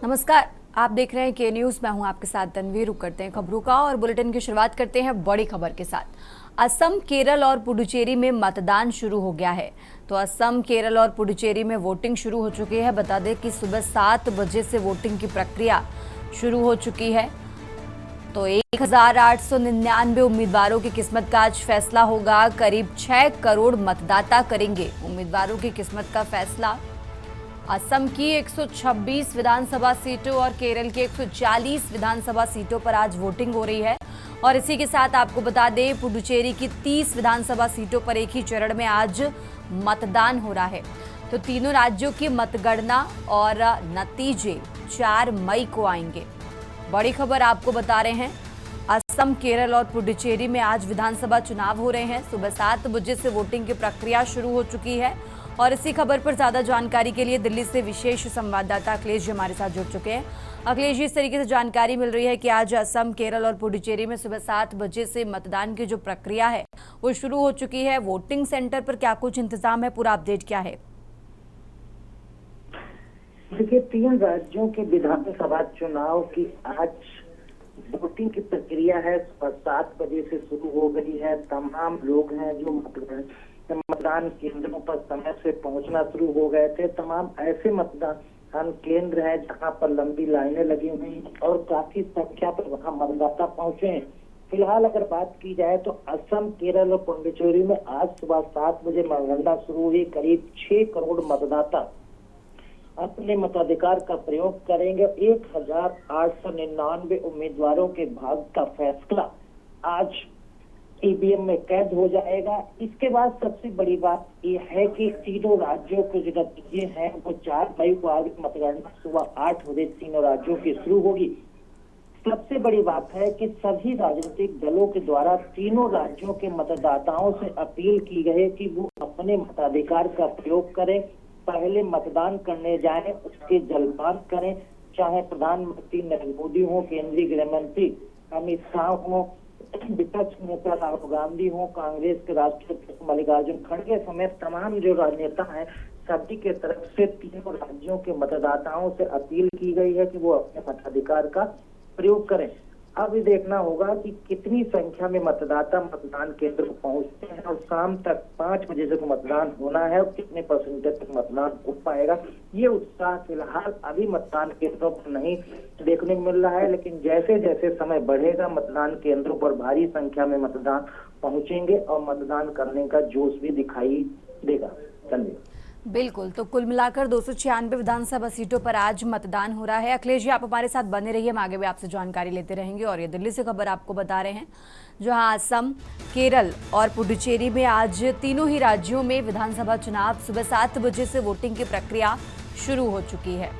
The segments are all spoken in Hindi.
नमस्कार, आप देख रहे हैं के न्यूज। मैं हूं आपके साथ तन्वी। रुक करते हैं खबरों का और बुलेटिन की शुरुआत करते हैं बड़ी खबर के साथ। असम, केरल और पुडुचेरी में मतदान शुरू हो गया है। तो असम, केरल और पुडुचेरी में वोटिंग शुरू हो चुकी है। बता दें कि सुबह 7 बजे से वोटिंग की प्रक्रिया शुरू हो चुकी है। तो 1899 उम्मीदवारों की किस्मत का आज फैसला होगा। करीब 6 करोड़ मतदाता करेंगे उम्मीदवारों की किस्मत का फैसला। असम की 126 विधानसभा सीटों और केरल की 140 विधानसभा सीटों पर आज वोटिंग हो रही है। और इसी के साथ आपको बता दें, पुडुचेरी की 30 विधानसभा सीटों पर एक ही चरण में आज मतदान हो रहा है। तो तीनों राज्यों की मतगणना और नतीजे 4 मई को आएंगे। बड़ी खबर आपको बता रहे हैं, असम, केरल और पुडुचेरी में आज विधानसभा चुनाव हो रहे हैं। सुबह 7 बजे से वोटिंग की प्रक्रिया शुरू हो चुकी है। और इसी खबर पर ज्यादा जानकारी के लिए दिल्ली से विशेष संवाददाता अखिलेश जी हमारे साथ जुड़ चुके हैं। अखिलेश जी, इस तरीके से जानकारी मिल रही है कि आज असम, केरल और पुडुचेरी में सुबह 7 बजे से मतदान की जो प्रक्रिया है वो शुरू हो चुकी है। वोटिंग सेंटर पर क्या कुछ इंतजाम है, पूरा अपडेट क्या है? देखिए, 3 राज्यों के विधानसभा चुनाव की आज वोटिंग की प्रक्रिया है, सुबह 7 बजे से शुरू हो गई है। तमाम लोग हैं जो मतदान केंद्रों पर समय से पहुंचना शुरू हो गए थे। तमाम ऐसे मतदान केंद्र हैं जहां पर लंबी लाइनें लगी हुई हैं और काफी संख्या पर वहां मतदाता पहुंचे हैं। फिलहाल अगर बात की जाए तो असम, केरल और पुडुचेरी में आज सुबह 7 बजे मतगणना शुरू हुई। करीब 6 करोड़ मतदाता अपने मताधिकार का प्रयोग करेंगे। 1899 उम्मीदवारों के भाग्य का फैसला आज ईवीएम में कैद हो जाएगा। इसके बाद सबसे बड़ी बात यह है कि तीनों राज्यों के जो नतीजे हैं वो 4 मई को आगे मतगणना सुबह 8 बजे तीनों राज्यों की शुरू होगी। सबसे बड़ी बात है कि सभी राजनीतिक दलों के द्वारा तीनों राज्यों के मतदाताओं से अपील की गई कि वो अपने मताधिकार का प्रयोग करें। पहले मतदान करने जाएं, उसके जलपान करें। चाहे प्रधानमंत्री नरेंद्र मोदी हो, केंद्रीय गृह मंत्री अमित शाह हो, विपक्ष नेता राहुल गांधी हो, कांग्रेस के राष्ट्रीय अध्यक्ष मल्लिकार्जुन खड़गे समेत तमाम जो राजनेता हैं, सभी के तरफ से तीनों राज्यों के मतदाताओं से अपील की गई है कि वो अपने मताधिकार का प्रयोग करें। अब ये देखना होगा कि कितनी संख्या में मतदाता मतदान केंद्र पर पहुंचते हैं और शाम तक 5 बजे तक मतदान होना है और कितने परसेंटेज तक मतदान हो पाएगा। ये उत्साह फिलहाल अभी मतदान केंद्रों पर नहीं देखने को मिल रहा है, लेकिन जैसे जैसे समय बढ़ेगा मतदान केंद्रों पर भारी संख्या में मतदान पहुंचेंगे और मतदान करने का जोश भी दिखाई देगा। धन्यवाद। बिल्कुल, तो कुल मिलाकर 296 विधानसभा सीटों पर आज मतदान हो रहा है। अखिलेश जी, आप हमारे साथ बने रहिए, हम आगे भी आपसे जानकारी लेते रहेंगे। और ये दिल्ली से खबर आपको बता रहे हैं, जहां असम, केरल और पुडुचेरी में आज तीनों ही राज्यों में विधानसभा चुनाव सुबह 7 बजे से वोटिंग की प्रक्रिया शुरू हो चुकी है।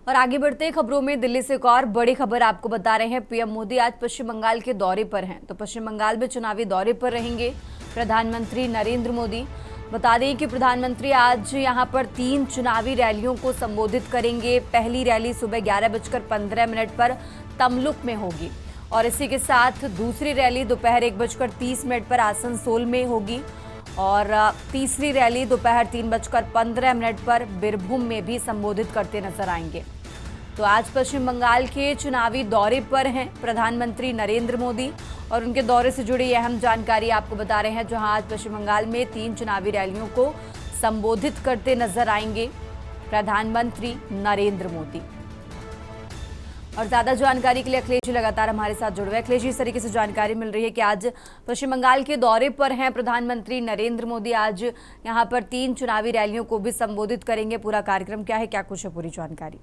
और आगे बढ़ते खबरों में दिल्ली से एक और बड़ी खबर आपको बता रहे हैं। पीएम मोदी आज पश्चिम बंगाल के दौरे पर हैं। तो पश्चिम बंगाल में चुनावी दौरे पर रहेंगे प्रधानमंत्री नरेंद्र मोदी। बता दें कि प्रधानमंत्री आज यहां पर 3 चुनावी रैलियों को संबोधित करेंगे। पहली रैली सुबह 11:15 पर तमलुक में होगी और इसी के साथ दूसरी रैली दोपहर 1:30 पर आसनसोल में होगी और तीसरी रैली दोपहर 3:15 पर बीरभूम में भी संबोधित करते नजर आएंगे। तो आज पश्चिम बंगाल के चुनावी दौरे पर हैं प्रधानमंत्री नरेंद्र मोदी और उनके दौरे से जुड़ी अहम जानकारी आपको बता रहे हैं, जहां आज पश्चिम बंगाल में 3 चुनावी रैलियों को संबोधित करते नजर आएंगे प्रधानमंत्री नरेंद्र मोदी। और ज्यादा जानकारी के लिए अखिलेश जी लगातार हमारे साथ जुड़ रहे हैं। अखिलेश जी, इस तरीके से जानकारी मिल रही है कि आज पश्चिम बंगाल के दौरे पर हैं प्रधानमंत्री नरेंद्र मोदी। आज यहां पर 3 चुनावी रैलियों को भी संबोधित करेंगे। पूरा कार्यक्रम क्या है, क्या कुछ है, पूरी जानकारी?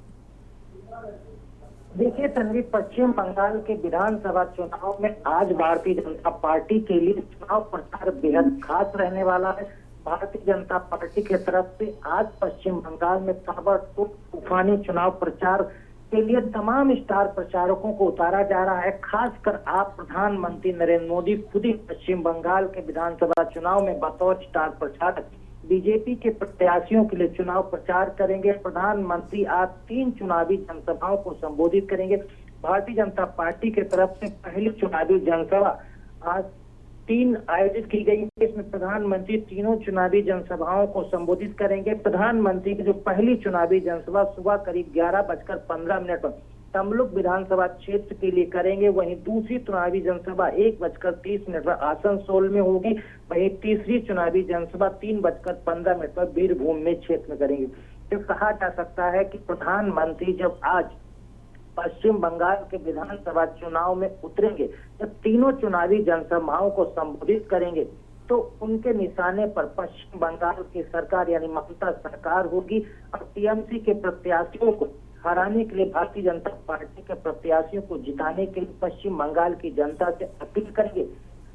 देखिए तन्वी, पश्चिम बंगाल के विधानसभा चुनाव में आज भारतीय जनता पार्टी के लिए चुनाव प्रचार बेहद खास रहने वाला है। भारतीय जनता पार्टी की तरफ से आज पश्चिम बंगाल में ताबड़तोड़ तूफानी चुनाव प्रचार के लिए तमाम स्टार प्रचारकों को उतारा जा रहा है। खासकर आप प्रधानमंत्री नरेंद्र मोदी खुद ही पश्चिम बंगाल के विधानसभा चुनाव में बतौर स्टार प्रचारक बीजेपी के प्रत्याशियों के लिए चुनाव प्रचार करेंगे। प्रधानमंत्री आज 3 चुनावी जनसभाओं को संबोधित करेंगे। भारतीय जनता पार्टी की तरफ से पहली चुनावी जनसभा आज 3 आयोजित की गई है। इसमें प्रधानमंत्री तीनों चुनावी जनसभाओं को संबोधित करेंगे। प्रधानमंत्री की जो पहली चुनावी जनसभा सुबह करीब 11:15 पर तमलुक विधानसभा क्षेत्र के लिए करेंगे। वहीं दूसरी चुनावी जनसभा 1:30 पर आसनसोल में होगी। वहीं तीसरी चुनावी जनसभा 3:15 पर बीरभूम में क्षेत्र में करेंगे। तो कहा जा सकता है कि प्रधानमंत्री जब आज पश्चिम बंगाल के विधानसभा चुनाव में उतरेंगे, जब तीनों चुनावी जनसभाओं को संबोधित करेंगे, तो उनके निशाने पर पश्चिम बंगाल की सरकार यानी ममता सरकार होगी और टीएमसी के प्रत्याशियों को हराने के लिए, भारतीय जनता पार्टी के प्रत्याशियों को जिताने के लिए पश्चिम बंगाल की जनता से अपील करेंगे।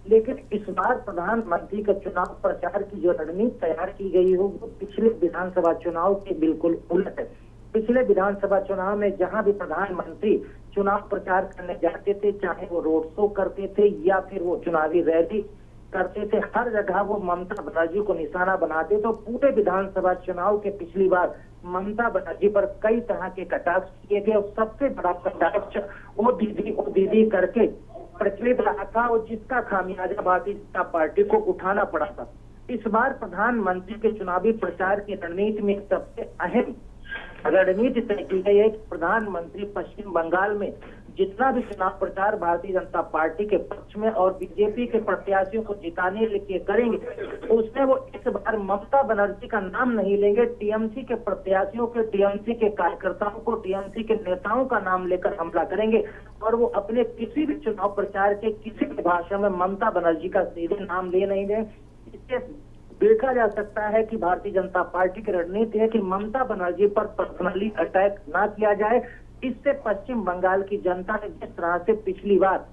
लेकिन इस बार प्रधानमंत्री का चुनाव प्रचार की जो रणनीति तैयार की गई हो वो पिछले विधानसभा चुनाव के बिल्कुल उलट है। पिछले विधानसभा चुनाव में जहां भी प्रधानमंत्री चुनाव प्रचार करने जाते थे, चाहे वो रोड शो करते थे या फिर वो चुनावी रैली करते थे, हर जगह वो ममता बनर्जी को निशाना बनाते। तो पूरे विधानसभा चुनाव के पिछली बार ममता बनर्जी पर कई तरह के कटाक्ष किए गए और सबसे बड़ा कटाक्ष ओ दीदी करके प्रचलित रहा था और जिसका खामियाजा भारतीय जनता पार्टी को उठाना पड़ा था। इस बार प्रधानमंत्री के चुनावी प्रचार की रणनीति में सबसे अहम रणनीति तय की गई है कि प्रधानमंत्री पश्चिम बंगाल में जितना भी चुनाव प्रचार भारतीय जनता पार्टी के पक्ष में और बीजेपी के प्रत्याशियों को जिताने के लिए करेंगे, उसमें वो इस बार ममता बनर्जी का नाम नहीं लेंगे। टीएमसी के प्रत्याशियों के, टीएमसी के कार्यकर्ताओं को, टीएमसी के नेताओं का नाम लेकर हमला करेंगे और वो अपने किसी भी चुनाव प्रचार के किसी भी भाषण में ममता बनर्जी का सीधे नाम ले नहीं दें। इससे देखा जा सकता है कि भारतीय जनता पार्टी की रणनीति है कि ममता बनर्जी पर पर्सनली अटैक ना किया जाए। इससे पश्चिम बंगाल की जनता ने जिस तरह से पिछली बार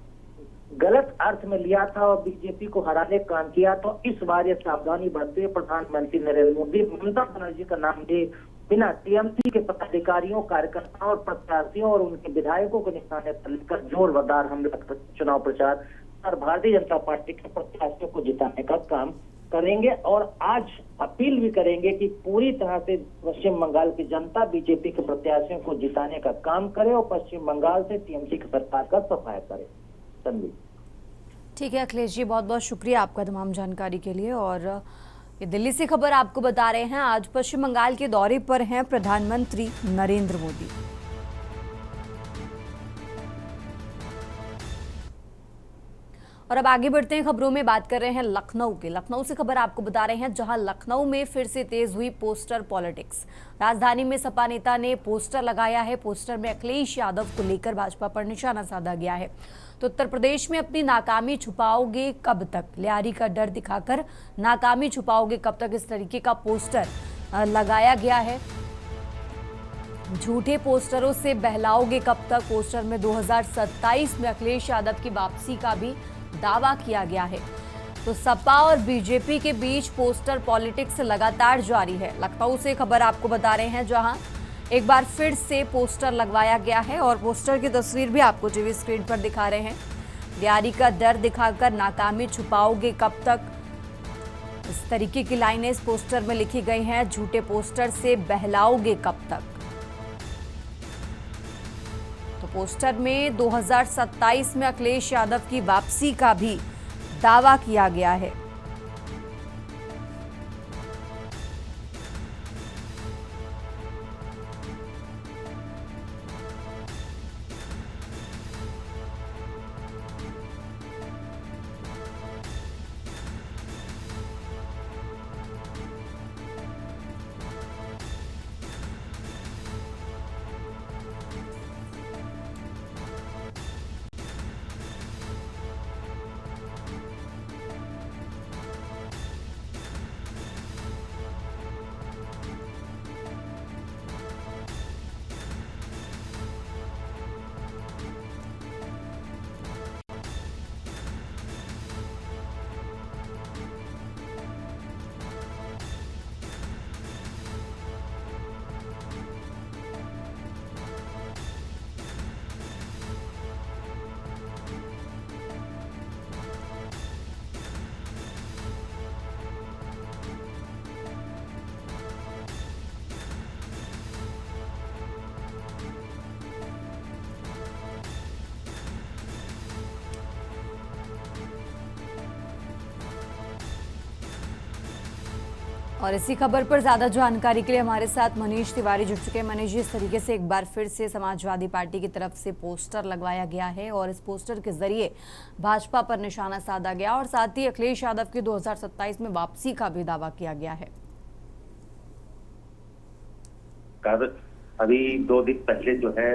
गलत अर्थ में लिया था और बीजेपी को हराने का काम किया, तो इस बार ये सावधानी बरते प्रधानमंत्री नरेंद्र मोदी ममता बनर्जी का नाम ले बिना टीएमसी के पदाधिकारियों, कार्यकर्ताओं और प्रत्याशियों और उनके विधायकों को निशाने पर लेकर जोरदार हमला चुनाव प्रचार और भारतीय जनता पार्टी के प्रत्याशियों को जिताने का काम करेंगे। और आज अपील भी करेंगे कि पूरी तरह से पश्चिम बंगाल की जनता बीजेपी के प्रत्याशियों को जिताने का काम करे और पश्चिम बंगाल से टीएमसी की सरकार का सफाया करे। तन्वी। ठीक है अखिलेश जी, बहुत बहुत शुक्रिया आपका तमाम जानकारी के लिए। और ये दिल्ली से खबर आपको बता रहे हैं, आज पश्चिम बंगाल के दौरे पर हैं प्रधानमंत्री नरेंद्र मोदी। और अब आगे बढ़ते हैं, खबरों में बात कर रहे हैं लखनऊ के। लखनऊ से खबर आपको बता रहे हैं, जहां लखनऊ में फिर से तेज हुई पोस्टर पॉलिटिक्स। राजधानी में सपा नेता ने पोस्टर लगाया है। पोस्टर में अखिलेश यादव को लेकर भाजपा पर निशाना साधा गया है। तो उत्तर प्रदेश में अपनी नाकामी छुपाओगे कब तक, लियारी का डर दिखाकर नाकामी छुपाओगे कब तक, इस तरीके का पोस्टर लगाया गया है। झूठे पोस्टरों से बहलाओगे कब तक, पोस्टर में 2027 में अखिलेश यादव की वापसी का भी दावा किया गया है। तो सपा और बीजेपी के बीच पोस्टर पॉलिटिक्स लगातार जारी है। लखनऊ से खबर आपको बता रहे हैं, जहां एक बार फिर से पोस्टर लगवाया गया है और पोस्टर की तस्वीर भी आपको टीवी स्क्रीन पर दिखा रहे हैं। लियारी का डर दिखाकर नाकामी छुपाओगे कब तक, इस तरीके की लाइनें इस पोस्टर में लिखी गई हैं। झूठे पोस्टर से बहलाओगे कब तक। तो पोस्टर में 2027 में अखिलेश यादव की वापसी का भी दावा किया गया है। और इसी खबर पर ज्यादा जानकारी के लिए हमारे साथ मनीष तिवारी जुड़ चुके हैं। मनीष जी, इस तरीके से एक बार फिर से समाजवादी पार्टी की तरफ से पोस्टर लगवाया गया है और इस पोस्टर के जरिए भाजपा पर निशाना साधा गया और साथ ही अखिलेश यादव की 2027 में वापसी का भी दावा किया गया है। अभी 2 दिन पहले जो है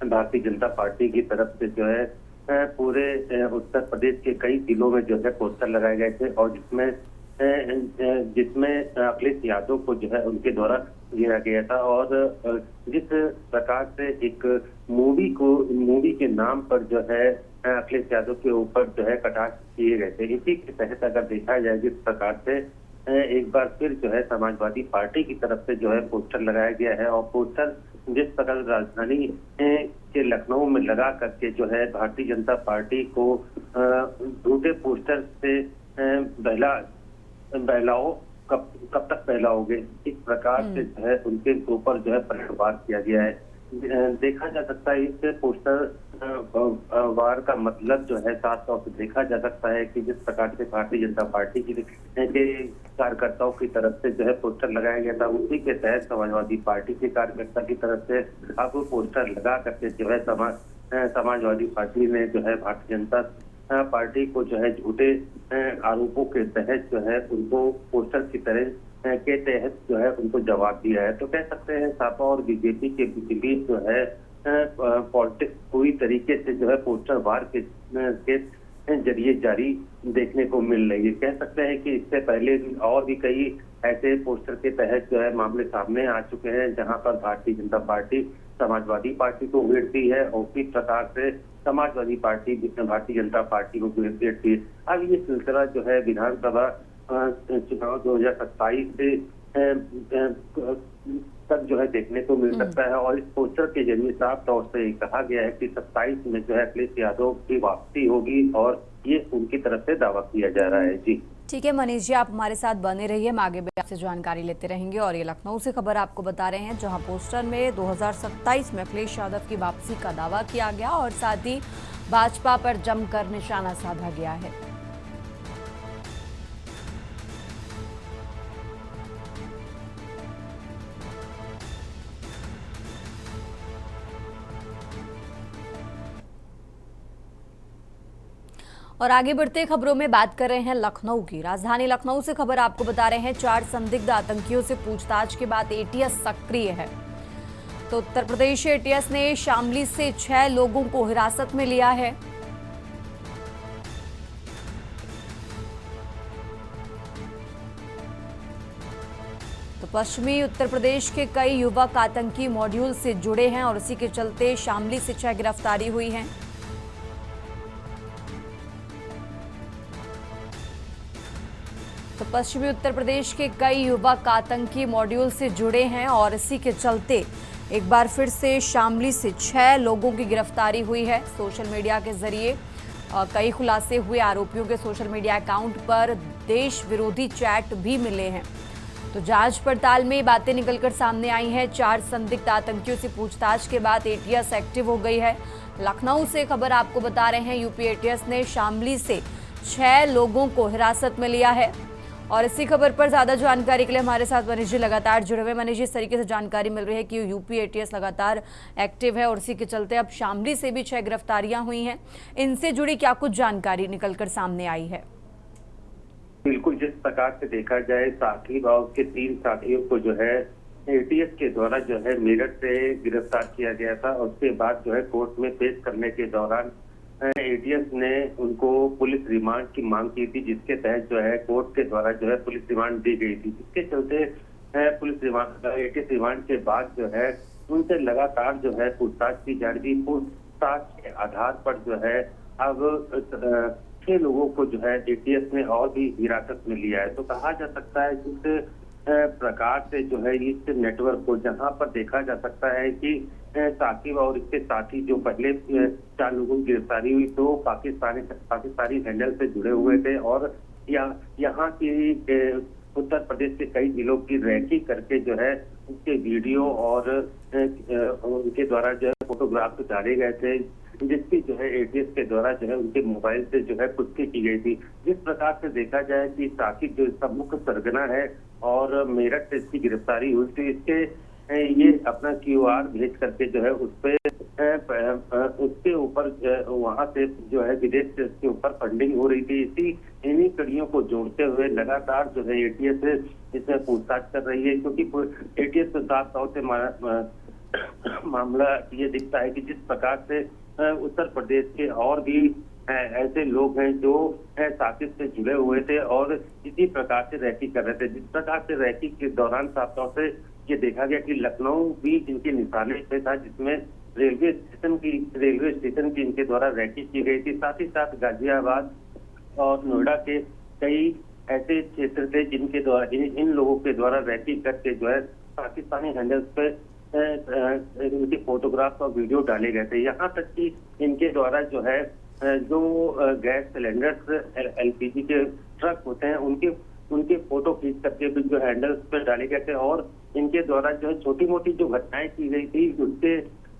भारतीय जनता पार्टी की तरफ से जो है पूरे उत्तर प्रदेश के कई जिलों में जो है पोस्टर लगाए गए थे और जिसमें अखिलेश यादव को जो है उनके द्वारा घेरा गया था और जिस प्रकार से एक मूवी के नाम पर जो है अखिलेश यादव के ऊपर जो है कटाक्ष किए गए थे, इसी के तहत अगर देखा जाए जिस प्रकार से एक बार फिर जो है समाजवादी पार्टी की तरफ से जो है पोस्टर लगाया गया है और पोस्टर जिस प्रकार राजधानी के लखनऊ में लगा करके जो है भारतीय जनता पार्टी को झूठे पोस्टर से बहलाओ, कब तक बहलाओगे, इस प्रकार से जो है उनके ऊपर जो है पलटवार किया गया है। देखा जा सकता है इस पोस्टर वार का मतलब जो है साफ तौर से देखा जा सकता है कि जिस प्रकार से भारतीय जनता पार्टी के कार्यकर्ताओं की तरफ से जो है पोस्टर लगाया गया था, उसी के तहत समाजवादी पार्टी के कार्यकर्ता की तरफ से अब पोस्टर लगा करके जो है समाजवादी पार्टी ने जो है भारतीय जनता पार्टी को जो है झूठे आरोपों के तहत जो है उनको पोस्टर की तरह के तहत जो है उनको जवाब दिया है। तो कह सकते हैं सपा और बीजेपी के बीच जो है पॉलिटिक्स पूरी तरीके से जो है पोस्टर वार के जरिए जारी देखने को मिल रही है। कह सकते हैं कि इससे पहले और भी कई ऐसे पोस्टर के तहत जो है मामले सामने आ चुके हैं जहां पर भारतीय जनता पार्टी समाजवादी पार्टी को घेरती है और किस प्रकार से समाजवादी पार्टी भारतीय जनता पार्टी को घेरती है। अब ये सिलसिला जो है विधानसभा चुनाव 2027 से तक जो है देखने को मिल सकता है और इस पोस्टर के जरिए साफ तौर से कहा गया है कि 27 में जो है अखिलेश यादव की वापसी होगी और ये उनकी तरफ से दावा किया जा रहा है। जी ठीक है मनीष जी, आप हमारे साथ बने रहिए, हम आगे भी आपसे जानकारी लेते रहेंगे। और ये लखनऊ से खबर आपको बता रहे हैं जहां पोस्टर में 2027 में अखिलेश यादव की वापसी का दावा किया गया और साथ ही भाजपा पर जमकर निशाना साधा गया है। और आगे बढ़ते खबरों में बात कर रहे हैं लखनऊ की। राजधानी लखनऊ से खबर आपको बता रहे हैं 4 संदिग्ध आतंकियों से पूछताछ के बाद एटीएस सक्रिय है। तो उत्तर प्रदेश एटीएस ने शामली से 6 लोगों को हिरासत में लिया है। तो पश्चिमी उत्तर प्रदेश के कई युवक आतंकी मॉड्यूल से जुड़े हैं और इसी के चलते शामली से 6 गिरफ्तारी हुई है। तो पश्चिमी उत्तर प्रदेश के कई युवक आतंकी मॉड्यूल से जुड़े हैं और इसी के चलते एक बार फिर से शामली से 6 लोगों की गिरफ्तारी हुई है। सोशल मीडिया के जरिए कई खुलासे हुए। आरोपियों के सोशल मीडिया अकाउंट पर देश विरोधी चैट भी मिले हैं। तो जांच पड़ताल में बातें निकलकर सामने आई हैं। 4 संदिग्ध आतंकियों से पूछताछ के बाद एटीएस एक्टिव हो गई है। लखनऊ से खबर आपको बता रहे हैं यूपी एटीएस ने शामली से 6 लोगों को हिरासत में लिया है। और इसी खबर पर ज्यादा जानकारी के लिए हमारे साथ मनीष जी लगातार जुड़े हुए। मनीष जी, इस तरीके से जानकारी मिल रही है कि यूपी एटीएस लगातार एक्टिव है और इसी के चलते अब शामली से भी 6 गिरफ्तारियां हुई हैं। इनसे जुड़ी क्या कुछ जानकारी निकलकर सामने आई है? बिल्कुल, जिस प्रकार से देखा जाए साकिब और उसके 3 साथियों को जो है एटीएस के द्वारा जो है मेरठ से गिरफ्तार किया गया था। उसके बाद जो है कोर्ट में पेश करने के दौरान एटीएस ने उनको पुलिस रिमांड की मांग की थी, जिसके तहत जो है कोर्ट के द्वारा जो है पुलिस रिमांड दी गई थी। जिसके चलते पुलिस रिमांड एटीएस रिमांड के बाद जो है उनसे लगातार जो है पूछताछ की जा रही थी। पूछताछ के आधार पर जो है अब 6 लोगों को जो है एटीएस ने और भी हिरासत में लिया है। तो कहा जा सकता है जिस प्रकार से जो है इस नेटवर्क को जहां पर देखा जा सकता है कि साकिब और इसके साथी जो पहले 4 लोगों की गिरफ्तारी हुई तो पाकिस्तानी हैंडल से जुड़े हुए थे और यहाँ की उत्तर प्रदेश के कई जिलों की रैंकिंग करके जो है उसके वीडियो और उनके द्वारा जो है फोटोग्राफ डाले गए थे, जिसकी जो है एटीएस के द्वारा जो है उनके मोबाइल से जो है पुष्टि की गई थी। जिस प्रकार से देखा जाए कि साकिब जो इसका मुख्य सरगना है और मेरठ से इसकी गिरफ्तारी हुई थी, इसके ये अपना क्यूआर भेज करके जो है उसके ऊपर वहां से जो है विदेश से उसके ऊपर फंडिंग हो रही थी। इन्हीं कड़ियों को जोड़ते हुए लगातार जो है एटीएस इसमें पूछताछ कर रही है, क्योंकि एटीएस के साथ तौर से मामला ये दिखता है कि जिस प्रकार से उत्तर प्रदेश के और भी ऐसे लोग हैं जो साकिब से जुड़े हुए थे और इसी प्रकार से रैकी कर रहे थे। जिस प्रकार से रैकी के दौरान साफ तौर से ये देखा गया कि लखनऊ भी इनके निशाने पे था, जिसमें रेलवे स्टेशन की इनके द्वारा रैकी की गई थी। साथ ही साथ गाजियाबाद और नोएडा के कई ऐसे क्षेत्र थे जिनके द्वारा इन लोगों के द्वारा रैकी करके जो है पाकिस्तानी हैंडल्स पे इनके फोटोग्राफ और वीडियो डाले गए थे। यहाँ तक कि इनके द्वारा जो है जो गैस सिलेंडर्स एलपीजी के ट्रक होते हैं उनके फोटो खींच करके भी जो हैंडल्स पे डाले गए थे और इनके द्वारा जो है छोटी मोटी जो घटनाएं की गई थी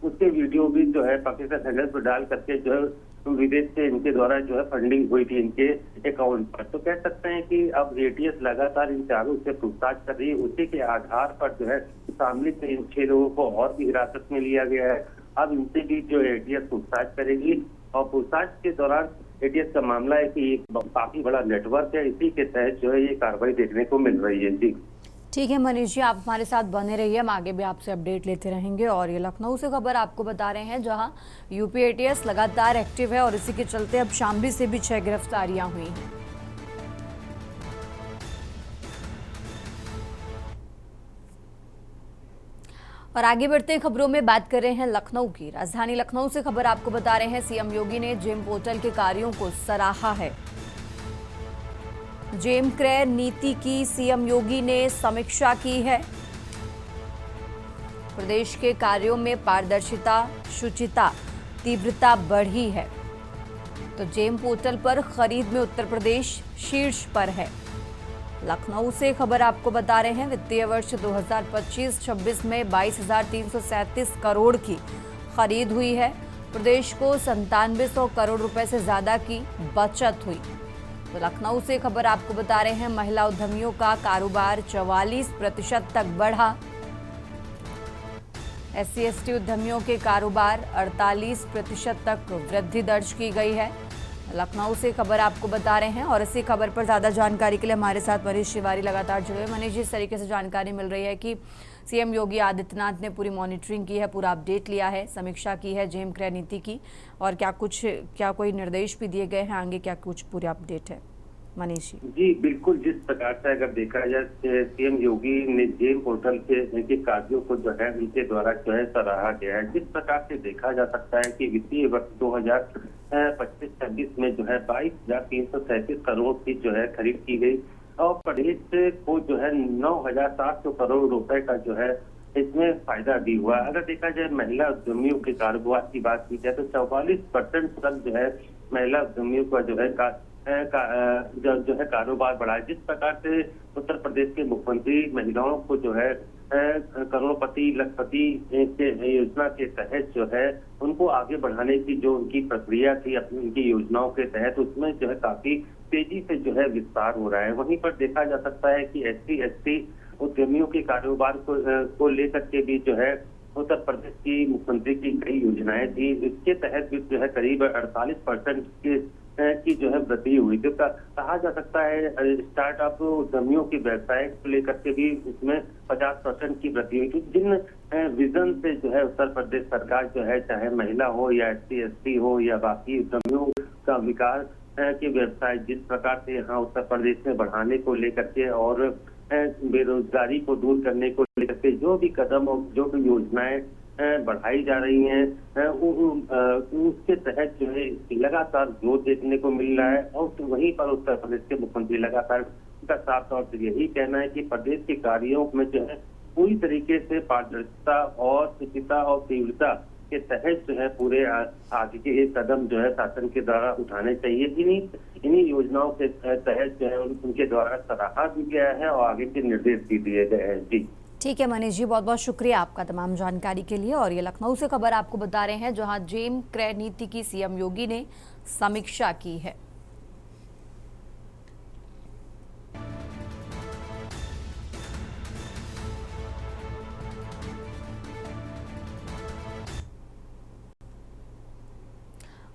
उसके वीडियो भी जो है पाकिस्तान हैंडल्स पे डाल करके जो है विदेश से इनके द्वारा जो है फंडिंग हुई थी इनके अकाउंट पर। तो कह सकते हैं कि अब एटीएस लगातार इन चारों से पूछताछ कर रही है। उसी के आधार पर जो है शामिल से इन 6 लोगों को और भी हिरासत में लिया गया है। अब इनसे भी जो एटीएस पूछताछ करेगी और पूछताछ के दौरान एटीएस का मामला है कि एक काफी बड़ा नेटवर्क है, इसी के तहत जो है ये कार्रवाई देखने को मिल रही है। जी ठीक है मनीष जी, आप हमारे साथ बने रहिए, हम आगे भी आपसे अपडेट लेते रहेंगे। और ये लखनऊ से खबर आपको बता रहे हैं जहां यूपी एटीएस लगातार एक्टिव है और इसी के चलते अब शामली से भी 6 गिरफ्तारियां हुई हैं। और आगे बढ़ते हैं, खबरों में बात कर रहे हैं लखनऊ की। राजधानी लखनऊ से खबर आपको बता रहे हैं सीएम योगी ने जेम पोर्टल के कार्यों को सराहा है। जेम क्रय नीति की सीएम योगी ने समीक्षा की है। प्रदेश के कार्यों में पारदर्शिता, शुचिता, तीव्रता बढ़ी है। तो जेम पोर्टल पर खरीद में उत्तर प्रदेश शीर्ष पर है। लखनऊ से खबर आपको बता रहे हैं वित्तीय वर्ष 2025-26 में 22,337 करोड़ की खरीद हुई है। प्रदेश को 9700 करोड़ रुपए से ज्यादा की बचत हुई। तो लखनऊ से खबर आपको बता रहे हैं महिला उद्यमियों का कारोबार 44% तक बढ़ा। SC/ST उद्यमियों के कारोबार 48% तक वृद्धि दर्ज की गई है। लखनऊ से खबर आपको बता रहे हैं और इसी खबर पर ज्यादा जानकारी के लिए हमारे साथ मनीष तिवारी लगातार जुड़े हुए। मनीष जी, इस तरीके से जानकारी मिल रही है कि सीएम योगी आदित्यनाथ ने पूरी मॉनिटरिंग की है, पूरा अपडेट लिया है, समीक्षा की है जेम क्रय नीति की, और क्या कोई निर्देश भी दिए गए हैं आगे, क्या कुछ पूरा अपडेट है मनीष जी? जी बिल्कुल, जिस प्रकार से अगर देखा जाए सीएम योगी ने जेम पोर्टल के कार्यों को जो है उनके द्वारा जो है सराहा गया है। जिस प्रकार से देखा जा सकता है कि वित्तीय वर्ष 2025-26 में जो है 22,337 करोड़ की जो है खरीद की गई और प्रदेश को जो है 9,700 करोड़ रुपए का जो है इसमें फायदा भी हुआ। अगर देखा जाए महिला उद्यमियों के कारोबार की बात की जाए तो 44% तक जो है महिला उद्यमियों का जो है कारोबार बढ़ा है। जिस प्रकार से उत्तर प्रदेश के मुख्यमंत्री महिलाओं को जो है करोड़पति लखपति योजना के तहत जो है उनको आगे बढ़ाने की जो उनकी प्रक्रिया थी अपनी उनकी योजनाओं के तहत, उसमें जो है काफी तेजी से जो है विस्तार हो रहा है। वहीं पर देखा जा सकता है कि SC/ST उद्यमियों के कारोबार को लेकर के भी जो है उत्तर प्रदेश की मुख्यमंत्री की कई योजनाएं थी, इसके तहत भी जो है करीब 48% की जो है वृद्धि हुई थी। कहा जा सकता है स्टार्टअप उद्यमियों के व्यवसाय को लेकर के भी इसमें 50% की वृद्धि हुई थी। जिन विजन से जो है उत्तर प्रदेश सरकार जो है चाहे महिला हो या SC/ST हो या बाकी उद्यमियों का विकास के व्यवसाय जिस प्रकार से यहाँ उत्तर प्रदेश में बढ़ाने को लेकर के और बेरोजगारी को दूर करने को लेकर के जो भी कदम और जो भी योजनाएं बढ़ाई जा रही हैं उसके तहत जो है लगातार जोर देखने को मिल रहा है। और वहीं पर उत्तर प्रदेश के मुख्यमंत्री लगातार उनका साफ तौर से यही कहना है कि प्रदेश के कार्यों में जो है पूरी तरीके से पारदर्शिता और शुचिता और तीव्रता के तहत जो है पूरे आगे के कदम जो है शासन के द्वारा उठाने चाहिए। इन्हीं योजनाओं के तहत जो है उनके द्वारा सराहा भी गया है और आगे के निर्देश भी दिए गए हैं। जी ठीक है मनीष जी, बहुत बहुत शुक्रिया आपका तमाम जानकारी के लिए। और ये लखनऊ से खबर आपको बता रहे हैं जहां जेम क्रय नीति की सीएम योगी ने समीक्षा की है।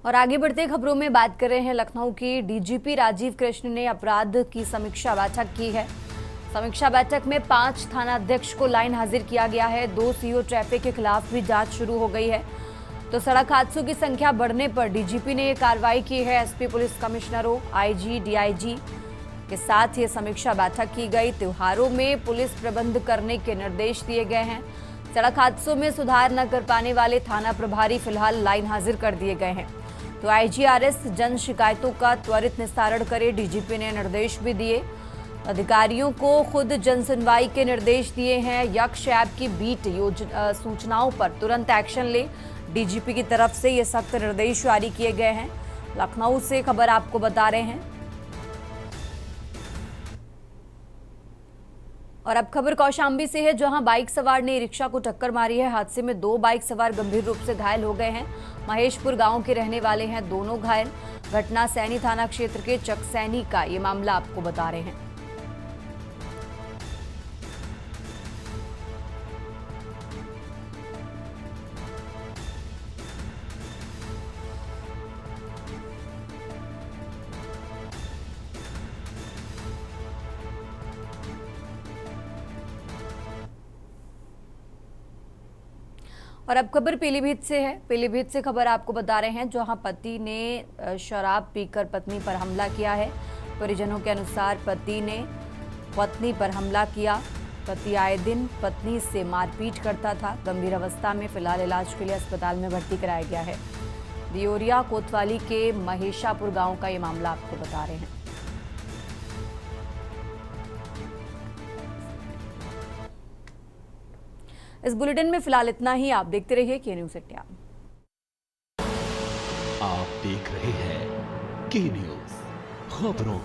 और आगे बढ़ते खबरों में बात कर रहे हैं लखनऊ की। डीजीपी राजीव कृष्ण ने अपराध की समीक्षा बैठक की है। समीक्षा बैठक में 5 थाना अध्यक्ष को लाइन हाजिर किया गया है। 2 सीओ ट्रैफिक के खिलाफ भी जांच शुरू हो गई है। तो सड़क हादसों की संख्या बढ़ने पर डीजीपी ने ये कार्रवाई की है। एसपी पुलिस कमिश्नरों, आईजी, डीआईजी के साथ ये समीक्षा बैठक की गई। त्योहारों में पुलिस प्रबंध करने के निर्देश दिए गए हैं। सड़क हादसों में सुधार न कर पाने वाले थाना प्रभारी फिलहाल लाइन हाजिर कर दिए गए हैं। तो आईजीआरएस जन शिकायतों का त्वरित निस्तारण करे, डीजीपी ने निर्देश भी दिए। अधिकारियों को खुद जन सुनवाई के निर्देश दिए हैं। यक्ष ऐप की बीट सूचनाओं पर तुरंत एक्शन ले, डीजीपी की तरफ से ये सख्त निर्देश जारी किए गए हैं। लखनऊ से खबर आपको बता रहे हैं। और अब खबर कौशाम्बी से है जहां बाइक सवार ने रिक्शा को टक्कर मारी है। हादसे में 2 बाइक सवार गंभीर रूप से घायल हो गए हैं। महेशपुर गांव के रहने वाले हैं दोनों घायल। घटना सैनी थाना क्षेत्र के चकसैनी का ये मामला आपको बता रहे हैं। और अब खबर पीलीभीत से है। पीलीभीत से खबर आपको बता रहे हैं जहां पति ने शराब पीकर पत्नी पर हमला किया है। परिजनों के अनुसार पति ने पत्नी पर हमला किया। पति आए दिन पत्नी से मारपीट करता था। गंभीर अवस्था में फिलहाल इलाज के लिए अस्पताल में भर्ती कराया गया है। दियोरिया कोतवाली के महेशापुर गांव का ये मामला आपको बता रहे हैं। इस बुलेटिन में फिलहाल इतना ही। आप देखते रहिए के न्यूज़ इंडिया। आप देख रहे हैं के न्यूज़ खबरों